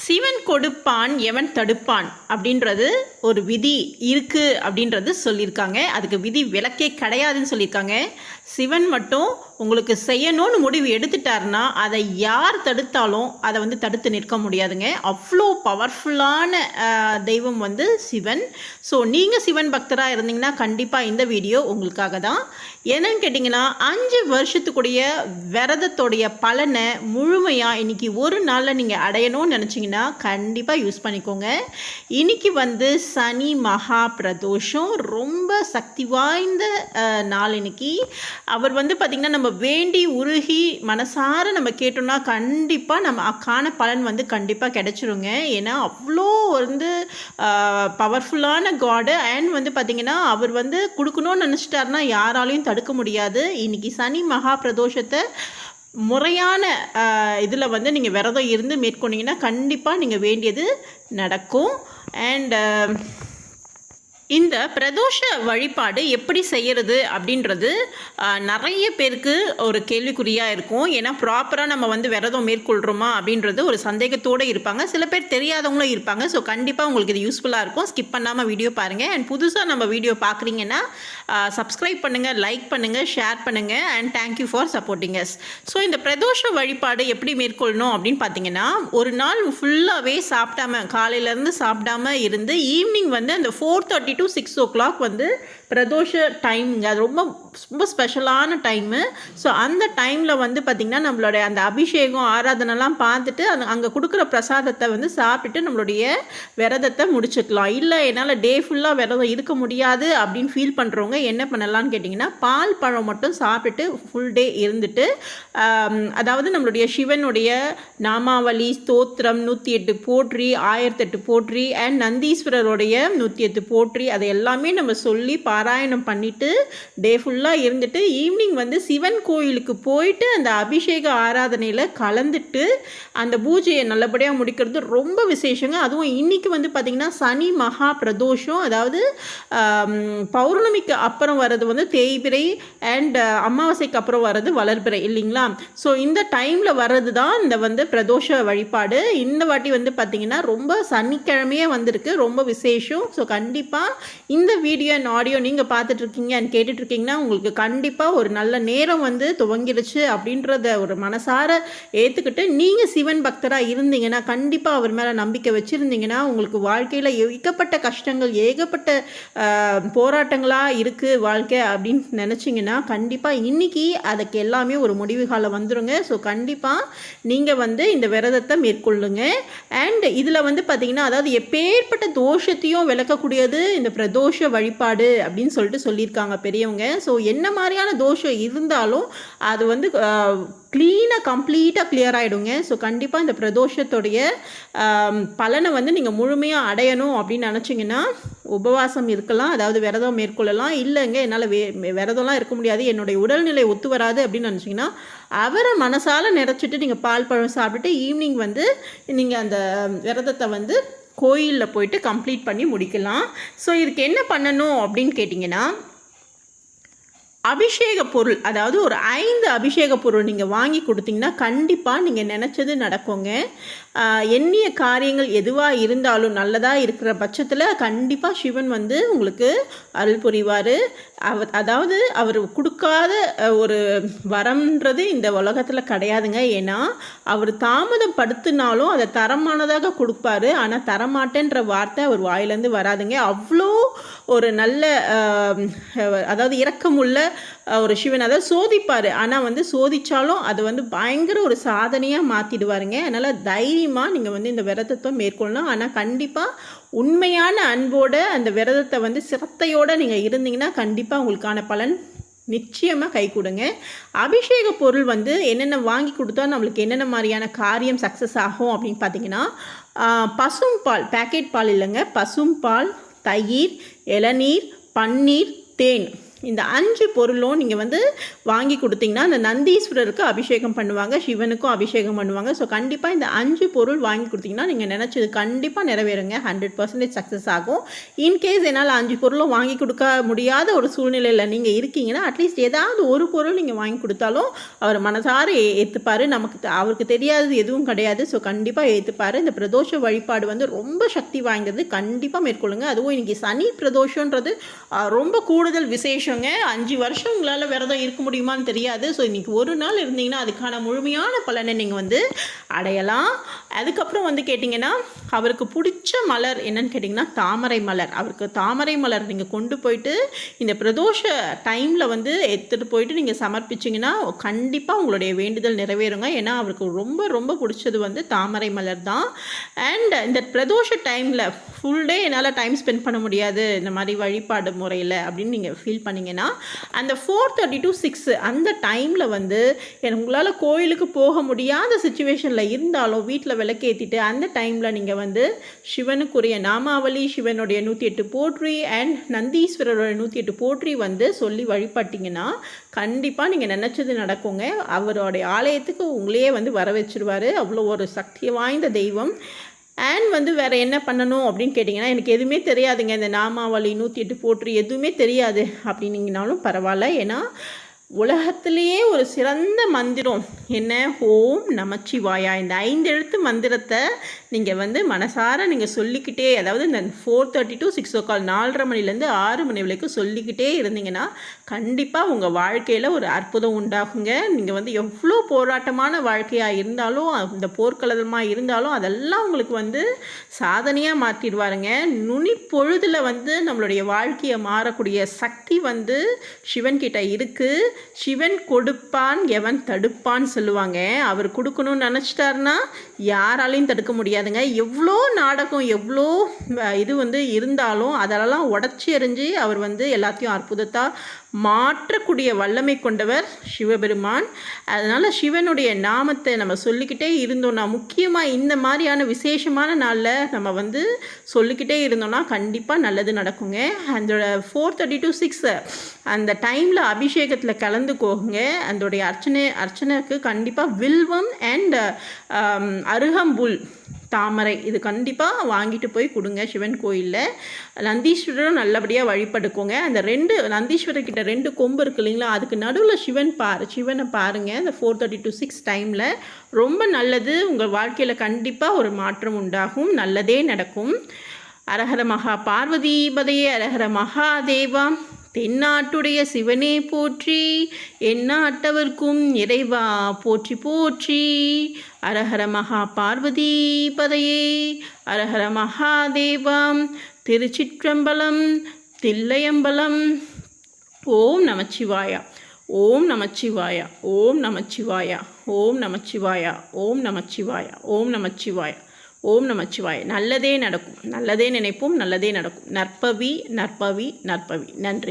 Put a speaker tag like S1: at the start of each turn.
S1: சிவன் கொடுப்பான் எவன் தடுப்பான் அப்படின்றது ஒரு விதி இருக்குது அப்படின்றது சொல்லியிருக்காங்க. அதுக்கு விதி விலக்கே கிடையாதுன்னு சொல்லியிருக்காங்க. சிவன் மட்டும் உங்களுக்கு செய்யணும்னு முடிவு எடுத்துட்டாருன்னா அதை யார் தடுத்தாலும் அதை தடுத்து நிற்க முடியாதுங்க. அவ்வளோ பவர்ஃபுல்லான தெய்வம் சிவன். ஸோ நீங்கள் சிவன் பக்தராக இருந்தீங்கன்னா கண்டிப்பாக இந்த வீடியோ உங்களுக்காக தான். என்னன்னு கேட்டிங்கன்னா 5 வருஷத்துக்குடைய விரதத்தோடைய பலனை முழுமையாக இன்றைக்கி ஒரு நாளில் நீங்கள் அடையணும்னு நினச்சிங்கன்னா கண்டிப்பாக யூஸ் பண்ணிக்கோங்க. இன்றைக்கி சனி மகா பிரதோஷம், ரொம்ப சக்தி வாய்ந்த நாள். இன்னைக்கு அவர் பார்த்திங்கன்னா நம்ம வேண்டி உருகி மனசார நம்ம கேட்டோம்னா கண்டிப்பாக நமக்கான பலன் கண்டிப்பாக கிடைச்சிருங்க. ஏன்னா அவ்வளோ பவர்ஃபுல்லான காடு. அண்ட் பார்த்திங்கன்னா அவர் கொடுக்கணும்னு நினச்சிட்டாருன்னா யாராலையும் தடுக்க முடியாது. இன்றைக்கி சனி மகா பிரதோஷத்தை முறையான இதில் நீங்கள் விரதம் இருந்து மேற்கொண்டீங்கன்னா கண்டிப்பாக நீங்கள் வேண்டியது நடக்கும். அண்ட் இந்த பிரதோஷ வழிபாடு எப்படி செய்கிறது அப்படின்றது நிறைய பேருக்கு ஒரு கேள்விக்குறியாக இருக்கும். ஏன்னா ப்ராப்பராக நம்ம விரதம் மேற்கொள்கிறோமா அப்படின்றது ஒரு சந்தேகத்தோடு இருப்பாங்க. சில பேர் தெரியாதவங்களும் இருப்பாங்க. ஸோ கண்டிப்பாக உங்களுக்கு இது யூஸ்ஃபுல்லாக இருக்கும். ஸ்கிப் பண்ணாமல் வீடியோ பாருங்கள். அண்ட் புதுசாக நம்ம வீடியோ பார்க்குறீங்கன்னா சப்ஸ்கிரைப் பண்ணுங்கள், லைக் பண்ணுங்கள், ஷேர் பண்ணுங்கள். And thank you for supporting us. So இந்த பிரதோஷ வழிபாடு எப்படி மேற்கொள்ளணும் அப்படின்னு பார்த்தீங்கன்னா, ஒரு நாள் ஃபுல்லாகவே சாப்பிடாம, காலையிலேருந்து சாப்பிடாம இருந்து ஈவினிங் அந்த 4:30 to 6 o'clock பிரதோஷ டைமுங்க. அது ரொம்ப ரொம்ப ஸ்பெஷலான டைமு. ஸோ அந்த டைமில் பார்த்திங்கன்னா நம்மளுடைய அந்த அபிஷேகம் ஆராதனைலாம் பார்த்துட்டு அங்கே கொடுக்குற பிரசாதத்தை சாப்பிட்டுட்டு நம்மளுடைய விரதத்தை முடிச்சுக்கலாம். இல்லை என்னால் டே ஃபுல்லாக விரதம் இருக்க முடியாது அப்படின்னு ஃபீல் பண்ணுறவங்க என்ன பண்ணலான்னு கேட்டிங்கன்னா, பால் பழம் மட்டும் சாப்பிட்டுட்டு ஃபுல் டே இருந்துட்டு, அதாவது நம்மளுடைய சிவனுடைய நாமாவளி, ஸ்தோத்திரம், 108 போற்றி, 1008 போற்றி, அண்ட் நந்தீஸ்வரருடைய 108 போற்றி, அதை எல்லாமே நம்ம சொல்லி பாராயணம் பண்ணிவிட்டு டே ஃபுல்லாக இருந்துட்டு ஈவினிங் சிவன் கோயிலுக்கு போயிட்டு அந்த அபிஷேக ஆராதனையில் கலந்துட்டு அந்த பூஜையை நல்லபடியாக முடிக்கிறது ரொம்ப விசேஷங்க. அதுவும் இன்றைக்கி பார்த்திங்கன்னா சனி மகா பிரதோஷம், அதாவது பௌர்ணமிக்கு அப்புறம் வர்றது தேய்பிறை, அண்ட் அமாவாசைக்கு அப்புறம் வர்றது வளர்பிறை இல்லைங்களா. ஸோ இந்த டைமில் வர்றது தான் இந்த பிரதோஷ வழிபாடு. இந்த வாட்டி பார்த்திங்கன்னா ரொம்ப சனிக்கிழமையே வந்திருக்கு, ரொம்ப விசேஷம். ஸோ கண்டிப்பாக இந்த வீடியோ அண்ட் ஆடியோ நீங்கள் பார்த்துட்ருக்கீங்க அண்ட் கேட்டுட்ருக்கீங்கன்னா உங்களுக்கு கண்டிப்பாக ஒரு நல்ல நேரம் துவங்கிருச்சு அப்படின்றத ஒரு மனசார ஏற்றுக்கிட்டு நீங்கள் சிவன் பக்தராக இருந்தீங்கன்னா, கண்டிப்பாக அவர் மேலே நம்பிக்கை வச்சுருந்தீங்கன்னா, உங்களுக்கு வாழ்க்கையில் ஏகப்பட்ட கஷ்டங்கள், ஏகப்பட்ட போராட்டங்களாக இருக்குது வாழ்க்கை அப்படின்னு நினச்சிங்கன்னா கண்டிப்பாக இன்றைக்கி அதுக்கு எல்லாமே ஒரு முடிவு காலம் வந்துடுங்க. ஸோ கண்டிப்பாக நீங்கள் இந்த விரதத்தை மேற்கொள்ளுங்க. அண்ட் இதில் பார்த்திங்கன்னா, அதாவது எப்பேற்பட்ட தோஷத்தையும் விளக்கக்கூடியது இந்த பிரதோஷ வழிபாடு அப்படின்னு சொல்லியிருக்காங்க பெரியவங்க. ஸோ என்ன மாதிரியான தோஷம் இருந்தாலும் அது க்ளீனாக கம்ப்ளீட்டாக கிளியர் ஆகிடுங்க. ஸோ கண்டிப்பாக இந்த பிரதோஷத்துடைய பலனை நீங்கள் முழுமையாக அடையணும் அப்படின்னு நினச்சிங்கன்னா உபவாசம் இருக்கலாம், அதாவது விரதம் மேற்கொள்ளலாம். இல்லைங்க என்னால் விரதம்லாம் இருக்க முடியாது, என்னுடைய உடல்நிலை ஒத்து வராது அப்படின்னு நினச்சிங்கன்னா அவரை மனசால நினச்சிட்டு நீங்கள் பால் பழம் சாப்பிட்டுட்டு ஈவினிங் நீங்கள் அந்த விரதத்தை கோயிலில் போயிட்டு கம்ப்ளீட் பண்ணி முடிக்கலாம். ஸோ இதுக்கு என்ன பண்ணணும் அப்படின்னு கேட்டிங்கன்னா, அபிஷேக பொருள், அதாவது ஒரு 5 அபிஷேக பொருள் நீங்கள் வாங்கி கொடுத்தீங்கன்னா கண்டிப்பாக நீங்கள் நினச்சது நடக்குங்க. எண்ணிய காரியங்கள் எதுவாக இருந்தாலும் நல்லதாக இருக்கிற பட்சத்தில் கண்டிப்பாக சிவன் உங்களுக்கு அருள் புரிவார். அதாவது அவர் கொடுக்காத ஒரு வரம்ன்றது இந்த உலகத்தில் கிடையாதுங்க. ஏன்னா அவர் தாமதப்படுத்தினாலும் அதை தரமானதாக கொடுப்பாரு. ஆனால் தரமாட்டேன்ற வார்த்தை அவர் வாயிலேருந்து வராதுங்க. அவ்வளோ ஒரு நல்ல அதாவது இரக்கமுள்ள ஒரு சிவன். அதாவது சோதிப்பார், ஆனால் சோதித்தாலும் அது பயங்கர ஒரு சாதனையாக மாற்றிடுவாருங்க. அதனால் தைரியமாக நீங்கள் இந்த விரதத்தை மேற்கொள்ளலாம். ஆனால் கண்டிப்பாக உண்மையான அன்போடு அந்த விரதத்தை சிரத்தையோடு நீங்கள் இருந்தீங்கன்னா கண்டிப்பாக உங்களுக்கான பலன் நிச்சயமாக கை கொடுங்க. அபிஷேக பொருள் என்னென்ன வாங்கி கொடுத்தா நம்மளுக்கு என்னென்ன மாதிரியான காரியம் சக்ஸஸ் ஆகும் அப்படின்னு பார்த்தீங்கன்னா, பசும் பால், பேக்கெட் பால் இல்லைங்க, பசும் பால், தயிர், இளநீர், பன்னீர், தேன், இந்த 5 பொருளும் நீங்கள் வந்து வாங்கி கொடுத்தீங்கன்னா அந்த நந்தீஸ்வரருக்கு அபிஷேகம் பண்ணுவாங்க, சிவனுக்கும் அபிஷேகம் பண்ணுவாங்க. ஸோ கண்டிப்பாக இந்த 5 பொருள் வாங்கி கொடுத்தீங்கன்னா நீங்கள் நினச்சது கண்டிப்பாக நிறைவேறுங்க. 100% சக்ஸஸ் ஆகும். இன்கேஸ் என்னால் 5 பொருளும் வாங்கி கொடுக்க முடியாத ஒரு சூழ்நிலையில் நீங்கள் இருக்கீங்கன்னா அட்லீஸ்ட் ஏதாவது ஒரு பொருள் நீங்கள் வாங்கி கொடுத்தாலும் அவர் மனசார ஏற்றுப்பார். அவருக்கு தெரியாதது எதுவும் கிடையாது. ஸோ கண்டிப்பாக ஏற்றுப்பார். இந்த பிரதோஷ வழிபாடு வந்து ரொம்ப சக்தி வாய்ந்தது. கண்டிப்பாக மேற்கொள்ளுங்க. அதுவும் இன்றைக்கி சனி பிரதோஷன்றது ரொம்ப கூடுதல் விசேஷங்க. 5 வருஷம் உங்களால் விரதம் இருக்க முடியுமான்னு தெரியாது. ஸோ இன்றைக்கி ஒரு நாள் இருந்தீங்கன்னா அதுக்கான முழுமையான பலனை நீங்கள் வந்து அடையலாம். அதுக்கப்புறம் வந்து கேட்டிங்கன்னா அவருக்கு பிடிச்ச மலர் என்னன்னு கேட்டிங்கன்னா தாமரை மலர். அவருக்கு தாமரை மலர் நீங்கள் கொண்டு போயிட்டு இந்த பிரதோஷ டைமில் வந்து எடுத்துகிட்டு போயிட்டு நீங்கள் சமர்ப்பிச்சிங்கன்னா கண்டிப்பாக உங்களுடைய வேண்டுதல் நிறைவேறுங்க. ஏன்னா அவருக்கு ரொம்ப ரொம்ப பிடிச்சது வந்து தாமரை மலர் தான். அண்ட் இந்த பிரதோஷ டைமில் ஃபுல் டே என்னால் டைம் ஸ்பெண்ட் பண்ண முடியாது இந்த மாதிரி வழிபாடு முறையில் அப்படின்னு நீங்கள் ஃபீல் பண்ணிங்கன்னா அந்த 4:30 to 6 அந்த டைமில் வந்து உங்களால் கோயிலுக்கு போக முடியாத சுச்சுவேஷனில் இருந்தாலும் வீட்டில் விளக்கேற்றிட்டு அந்த டைமில் நீங்கள் வந்து சிவனுக்குரிய நாமாவளி, சிவனுடைய 108 போற்றி அண்ட் நந்தீஸ்வரரோட 108 போற்றி வந்து சொல்லி வழிபட்டிங்கன்னா கண்டிப்பாக நீங்கள் நினச்சது நடக்குங்க. அவருடைய ஆலயத்துக்கு உங்களையே வந்து வர வச்சிருவார். அவ்வளோ ஒரு சக்தி வாய்ந்த தெய்வம். அண்ட் வந்து வேறு என்ன பண்ணணும் அப்படின்னு கேட்டிங்கன்னா எனக்கு எதுவுமே தெரியாதுங்க, இந்த நாமாவளி 108 போற்றி எதுவுமே தெரியாது அப்படின்னீங்கனாலும் பரவாயில்ல. ஏன்னா உலகத்திலேயே ஒரு சிறந்த மந்திரம் என்ன, ஓம் நமச்சிவாயா. இந்த 5 எழுத்து மந்திரத்தை நீங்கள் வந்து மனசார நீங்கள் சொல்லிக்கிட்டே, அதாவது இந்த 4:30 to 6 o'clock 4:30 மணிலேருந்து 6 மணி வரைக்கும் சொல்லிக்கிட்டே இருந்தீங்கன்னா கண்டிப்பாக உங்கள் வாழ்க்கையில் ஒரு அற்புதம் உண்டாகுங்க. நீங்கள் வந்து எவ்வளோ போராட்டமான வாழ்க்கையாக இருந்தாலும் இந்த போர்க்களமாக இருந்தாலும் அதெல்லாம் உங்களுக்கு வந்து சாதனையாக மாற்றிடுவாருங்க. நுனி பொழுதில் வந்து நம்மளுடைய வாழ்க்கையை மாறக்கூடிய சக்தி வந்து சிவன்கிட்ட இருக்குது. சிவன் கொடுப்பான் எவன் தடுப்பான்னு சொல்லுவாங்க. அவர் கொடுக்கணும்னு நினச்சிட்டாருன்னா யாராலையும் தடுக்க முடியாதுங்க. எவ்வளோ நாடகம் எவ்வளோ இது வந்து இருந்தாலும் அதெல்லாம் உடச்சி எறிஞ்சு அவர் வந்து எல்லாத்தையும் அற்புதத்தாக மாற்றக்கூடிய வல்லமை கொண்டவர் சிவபெருமான். அதனால் சிவனுடைய நாமத்தை நம்ம சொல்லிக்கிட்டே இருந்தோம்னா, முக்கியமாக இந்த மாதிரியான விசேஷமான நாளில் நம்ம வந்து சொல்லிக்கிட்டே இருந்தோம்னா கண்டிப்பாக நல்லது நடக்குங்க. அந்த 4:30 to 6 அந்த டைமில் அபிஷேகத்தில் கலந்துக்கோங்க. அதோடைய அர்ச்சனைக்கு கண்டிப்பாக வில்வம் அண்ட் அருகம்புல், தாமரை இது கண்டிப்பாக வாங்கிட்டு போய் கொடுங்க சிவன் கோயிலில். நந்தீஸ்வரரும் நல்லபடியாக வழிபடுக்கோங்க. அந்த 2 நந்தீஸ்வரர்கிட்ட 2 கொம்பு இருக்கு இல்லைங்களா, அதுக்கு நடுவில் சிவனை பாருங்கள். அந்த 4:30 to 6 டைமில் ரொம்ப நல்லது. உங்கள் வாழ்க்கையில் கண்டிப்பாக ஒரு மாற்றம் உண்டாகும், நல்லதே நடக்கும். அரஹர மகா பார்வதிபதையே, அரஹர மகாதேவா. தென்னாட்டுடைய சிவனே போற்றி, எந்நாட்டவர்க்கும் இறைவா போற்றி போற்றி. அரஹர மகா பார்வதிபதையே, அரஹர மகாதேவம். திருச்சிற்றம்பலம், தில்லையம்பலம். ஓம் நமச்சிவாயா, ஓம் நமச்சிவாயா, ஓம் நமச்சிவாயா, ஓம் நமச்சிவாயா, ஓம் நமச்சிவாயா, ஓம் நமச்சிவாயா, ஓம் நமச்சிவாய. நல்லதே நடக்கும், நல்லதே நினைப்போம், நல்லதே நடக்கும். நற்பவி நற்பவி நற்பவி. நன்றி.